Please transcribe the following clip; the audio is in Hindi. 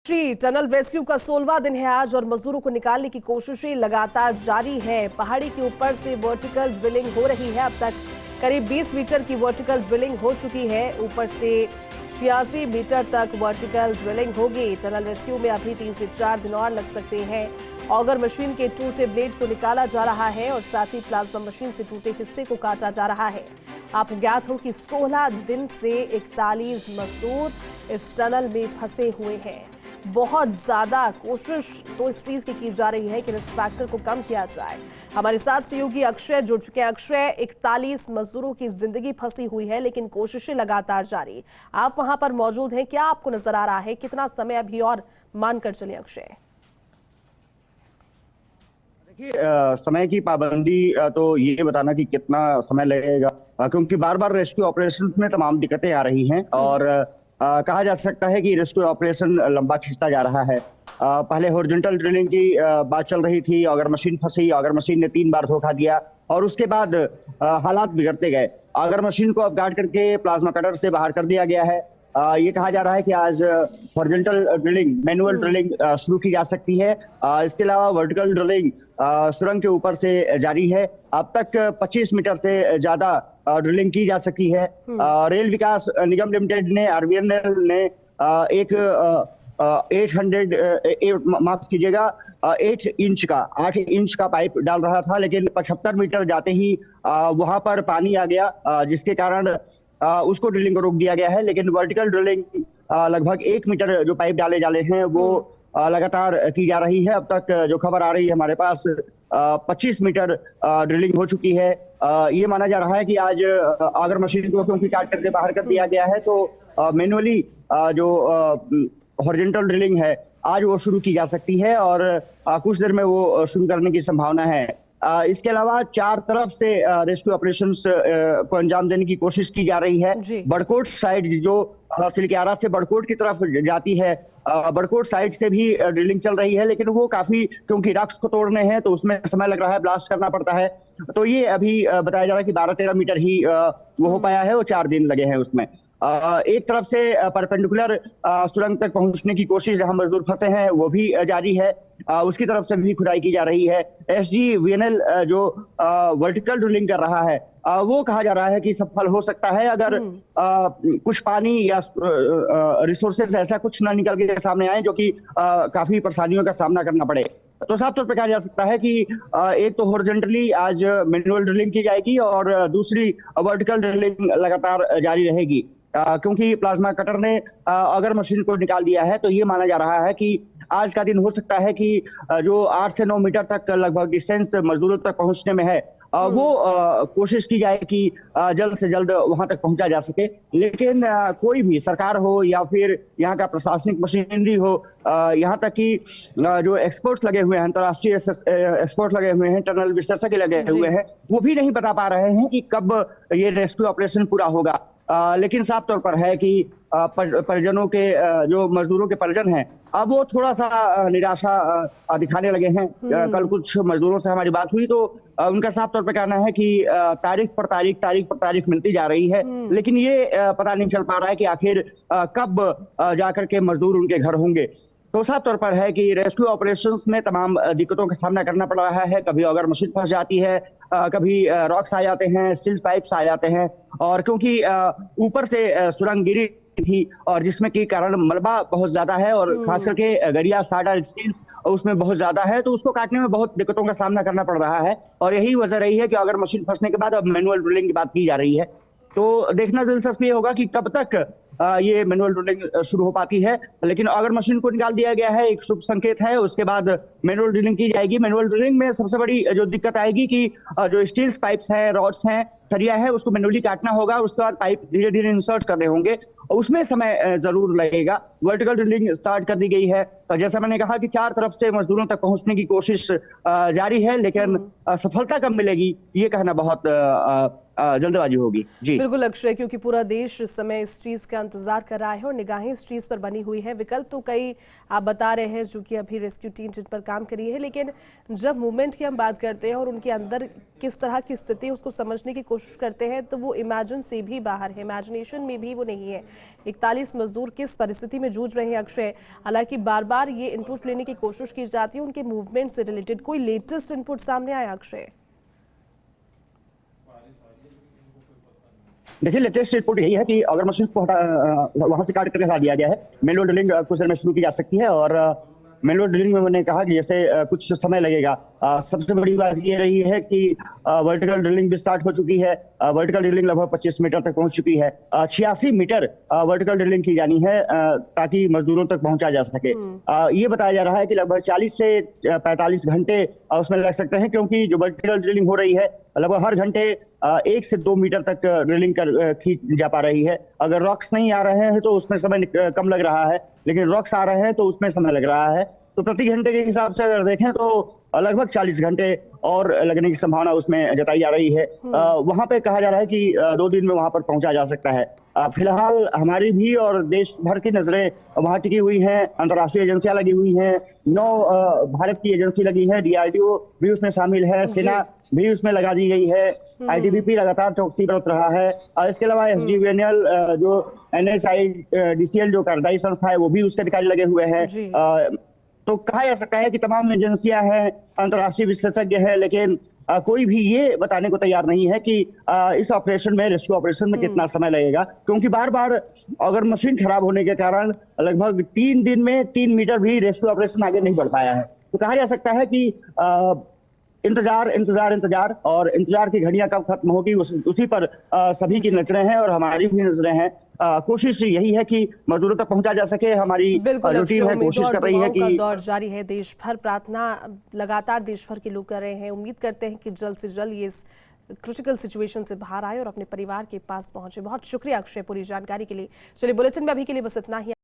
टनल रेस्क्यू का 16वां दिन है आज और मजदूरों को निकालने की कोशिशें लगातार जारी है। पहाड़ी के ऊपर से वर्टिकल ड्रिलिंग हो रही है। अब तक करीब 20 मीटर की वर्टिकल ड्रिलिंग हो चुकी है। ऊपर से 86 मीटर तक वर्टिकल ड्रिलिंग होगी। टनल रेस्क्यू में अभी 3 से 4 दिन और लग सकते हैं। ऑगर मशीन के टूटे ब्लेड को निकाला जा रहा है और साथ ही प्लाज्मा मशीन से टूटे हिस्से को काटा जा रहा है। आपको ज्ञात हो कि 16 दिन से 41 मजदूर इस टनल में फंसे हुए हैं। बहुत ज्यादा कोशिश तो इस चीज की जा रही है कि रिस्क फैक्टर को कम किया जाए। हमारे साथ सहयोगी अक्षय जुड़ चुके हैं। अक्षय, 41 मजदूरों की जिंदगी फंसी हुई है लेकिन कोशिशें लगातार जारी। आप वहां पर मौजूद हैं, क्या आपको नजर आ रहा है? कितना समय अभी और मानकर चले अक्षय? देखिए, समय की पाबंदी तो ये बताना कि कितना समय लगेगा, क्योंकि बार बार रेस्क्यू ऑपरेशन में तमाम दिक्कतें आ रही हैं और कहा जा सकता है कि रेस्क्यू ऑपरेशन लंबा खिंचता जा रहा है। पहले हॉरिजॉन्टल ड्रिलिंग की बात चल रही थी, ऑगर मशीन फंसी, ऑगर मशीन ने 3 बार धोखा दिया और उसके बाद हालात बिगड़ते गए। ऑगर मशीन को अब गार्ड करके प्लाज्मा कटर से बाहर कर दिया गया है। ये कहा जा रहा है कि आज हॉरिजॉन्टल ड्रिलिंग, मैनुअल ड्रिलिंग शुरू की जा सकती है। इसके अलावा वर्टिकल ड्रिलिंग सुरंग के ऊपर से जारी है। अब तक 25 मीटर से ज्यादा ड्रिलिंग की जा सकी है। रेल विकास निगम लिमिटेड ने, आरवीएनएल ने एक 8 इंच का पाइप डाल रहा था, लेकिन 75 मीटर जाते ही वहां पर पानी आ गया, जिसके कारण उसको ड्रिलिंग को रोक दिया गया है। लेकिन वर्टिकल ड्रिलिंग लगभग 1 मीटर जो पाइप डाले जाले हैं वो लगातार की जा रही है। अब तक जो खबर आ रही है हमारे पास, 25 मीटर ड्रिलिंग हो चुकी है। ये माना जा रहा है कि आज ऑगर मशीन को क्योंकि काट करके बाहर कर दिया गया है, तो मैनुअली जो हॉरिजॉन्टल ड्रिलिंग है आज वो शुरू की जा सकती है और कुछ देर में वो शुरू करने की संभावना है। इसके अलावा 4 तरफ से रेस्क्यू ऑपरेशंस को अंजाम देने की कोशिश की जा रही है। बड़कोट साइड जो सिलक्यारा से बड़कोट की तरफ जाती है, बड़कोट साइड से भी ड्रिलिंग चल रही है, लेकिन वो काफी, क्योंकि रॉक्स को तोड़ने हैं तो उसमें समय लग रहा है, ब्लास्ट करना पड़ता है। तो ये अभी बताया जा रहा है कि 12-13 मीटर ही वो हो पाया है, वो 4 दिन लगे हैं उसमें। एक तरफ से परपेंडिकुलर सुरंग तक पहुंचने की कोशिश जहां मजदूर फंसे हैं वो भी जारी है। उसकी तरफ से भी खुदाई की जा रही है। एसजीवीएनएल जो वर्टिकल ड्रिलिंग कर रहा है, वो कहा जा रहा है कि सफल हो सकता है अगर कुछ पानी या रिसोर्सेज ऐसा कुछ ना निकल के सामने आए जो कि काफी परेशानियों का सामना करना पड़े। तो साफ तौर पर कहा जा सकता है कि एक तो हॉरिजॉन्टली आज मैनुअल ड्रिलिंग की जाएगी और दूसरी वर्टिकल ड्रिलिंग लगातार जारी रहेगी। क्योंकि प्लाज्मा कटर ने अगर मशीन को निकाल दिया है, तो ये माना जा रहा है कि आज का दिन हो सकता है कि जो 8 से 9 मीटर तक लगभग डिस्टेंस मजदूरों तक पहुंचने में है, वो कोशिश की जाए कि जल्द से जल्द वहां तक पहुंचा जा सके। लेकिन कोई भी सरकार हो या फिर यहाँ का प्रशासनिक मशीनरी हो, यहाँ तक कि जो एक्सपर्ट्स लगे हुए हैं, अंतर्राष्ट्रीय एक्सपर्ट लगे हुए हैं, टनल विशेषज्ञ लगे हुए हैं, वो भी नहीं बता पा रहे हैं कि कब ये रेस्क्यू ऑपरेशन पूरा होगा। लेकिन साफ तौर पर है कि परिजनों के, जो मजदूरों के परिजन हैं, अब वो थोड़ा सा निराशा दिखाने लगे हैं। कल कुछ मजदूरों से हमारी बात हुई तो उनका साफ तौर पर कहना है कि तारीख पर तारीख मिलती जा रही है, लेकिन ये पता नहीं चल पा रहा है कि आखिर कब जाकर के मजदूर उनके घर होंगे। तो साफ तौर पर है कि रेस्क्यू ऑपरेशंस में तमाम दिक्कतों का सामना करना पड़ रहा है। कभी अगर मशीन फंस जाती है, कभी रॉक्स आ जाते हैं, स्टील पाइप्स आ जाते हैं, और क्योंकि ऊपर से सुरंग गिरी थी और जिसमें के कारण मलबा बहुत ज्यादा है और खास करके गरिया साडा स्टील्स उसमें बहुत ज्यादा है, तो उसको काटने में बहुत दिक्कतों का सामना करना पड़ रहा है। और यही वजह रही है कि अगर मशीन फंसने के बाद अब मैनुअल ड्रिलिंग की बात की जा रही है। तो देखना दिलचस्प ये होगा कि कब तक ये मैनुअल ड्रिलिंग शुरू हो पाती है। लेकिन अगर मशीन को निकाल दिया गया है, एक शुभ संकेत है। उसके बाद मैनुअल ड्रिलिंग की जाएगी। मैनुअल ड्रिलिंग में सबसे बड़ी जो दिक्कत आएगी कि जो स्टील्स पाइप्स हैं, रॉड्स हैं, सरिया है, उसको मैनुअली काटना होगा। उसके बाद पाइप धीरे धीरे इंसर्ट करने होंगे, उसमें समय जरूर लगेगा। वर्टिकल ड्रिलिंग स्टार्ट कर दी गई है, तो जैसा मैंने कहा कि 4 तरफ से मजदूरों तक पहुंचने की कोशिश जारी है, लेकिन सफलता कब मिलेगी ये कहना बहुत जल्दबाजी होगी। जी बिल्कुल अक्षय, क्योंकि पूरा देश इस समय इस चीज का इंतजार कर रहा है और निगाहें इस चीज पर बनी हुई है। विकल्प तो कई आप बता रहे हैं जो कि अभी रेस्क्यू टीम जिन पर काम कर रही है, लेकिन जब मूवमेंट की हम बात करते हैं और उनके अंदर किस तरह की स्थिति है उसको समझने की कोशिश करते हैं तो वो इमेजिन से भी बाहर है, इमेजिनेशन में भी वो नहीं है। 41 मजदूर किस परिस्थिति में जूझ रहे हैं अक्षय, हालांकि बार बार ये इनपुट लेने की कोशिश की जाती है उनके मूवमेंट से रिलेटेड, कोई लेटेस्ट इनपुट सामने आया अक्षय? देखिए, लेटेस्ट रिपोर्ट यही है कि अगर मशीन को वहां से काट कर हटा दिया गया है, मैनुअल ड्रिलिंग कुछ देर में शुरू की जा सकती है। और मैनुअल ड्रिलिंग में मैंने कहा कि जैसे कुछ समय लगेगा। सबसे बड़ी बात ये रही है कि वर्टिकल ड्रिलिंग भी स्टार्ट हो चुकी है। वर्टिकल ड्रिलिंग लगभग 25 मीटर तक पहुंच चुकी है। 86 मीटर वर्टिकल ड्रिलिंग की जानी है ताकि मजदूरों तक पहुंचा जा सके। ये बताया जा रहा है कि लगभग 40 से 45 घंटे उसमें लग सकते हैं, क्योंकि जो वर्टिकल ड्रिलिंग हो रही है लगभग हर घंटे 1 से 2 मीटर तक ड्रिलिंग खींच जा पा रही है। अगर रॉक्स नहीं आ रहे हैं तो उसमें समय कम लग रहा है, लेकिन रॉक्स आ रहे हैं तो उसमें समय लग रहा है। तो प्रति घंटे के हिसाब से अगर देखें तो लगभग 40 घंटे और लगने की संभावना उसमें जताई जा रही है। वहां पे कहा जा रहा है कि 2 दिन में वहां पर पहुंचा जा सकता है। फिलहाल हमारी भी और देश भर की नजरें वहां टिकी हुई हैं। अंतर्राष्ट्रीय एजेंसियां लगी हुई हैं, 9 भारत की एजेंसी लगी है, DRDO भी उसमें शामिल है, सेना भी उसमें लगा दी गई है, ITBP लगातार चौकसी बरत रहा है। और इसके अलावा SDVNL जो NSIDCL जो कार्यदायी संस्था है वो भी उसके अधिकारी लगे हुए हैं। तो कहा जा सकता है कि तमाम एजेंसियां हैं, अंतर्राष्ट्रीय विशेषज्ञ हैं, लेकिन कोई भी ये बताने को तैयार नहीं है कि इस ऑपरेशन में, रेस्क्यू ऑपरेशन में कितना समय लगेगा, क्योंकि बार बार अगर मशीन खराब होने के कारण लगभग 3 दिन में 3 मीटर भी रेस्क्यू ऑपरेशन आगे नहीं बढ़ पाया है। तो कहा जा सकता है कि इंतजार और इंतजार की घड़ियां कब खत्म होगी उसी पर सभी की नजरें हैं और हमारी भी नजरें हैं। कोशिश यही है कि मजदूरों तक पहुंचा जा सके। हमारी जो टीम है कोशिश कर रही है कि दौर जारी है, देश भर प्रार्थना लगातार देश भर के लोग कर रहे हैं। उम्मीद करते हैं कि जल्द से जल्द ये इस क्रिटिकल सिचुएशन से बाहर आए और अपने परिवार के पास पहुंचे। बहुत शुक्रिया अक्षय पूरी जानकारी के लिए। चलिए, बुलेटिन में अभी के लिए बस इतना ही।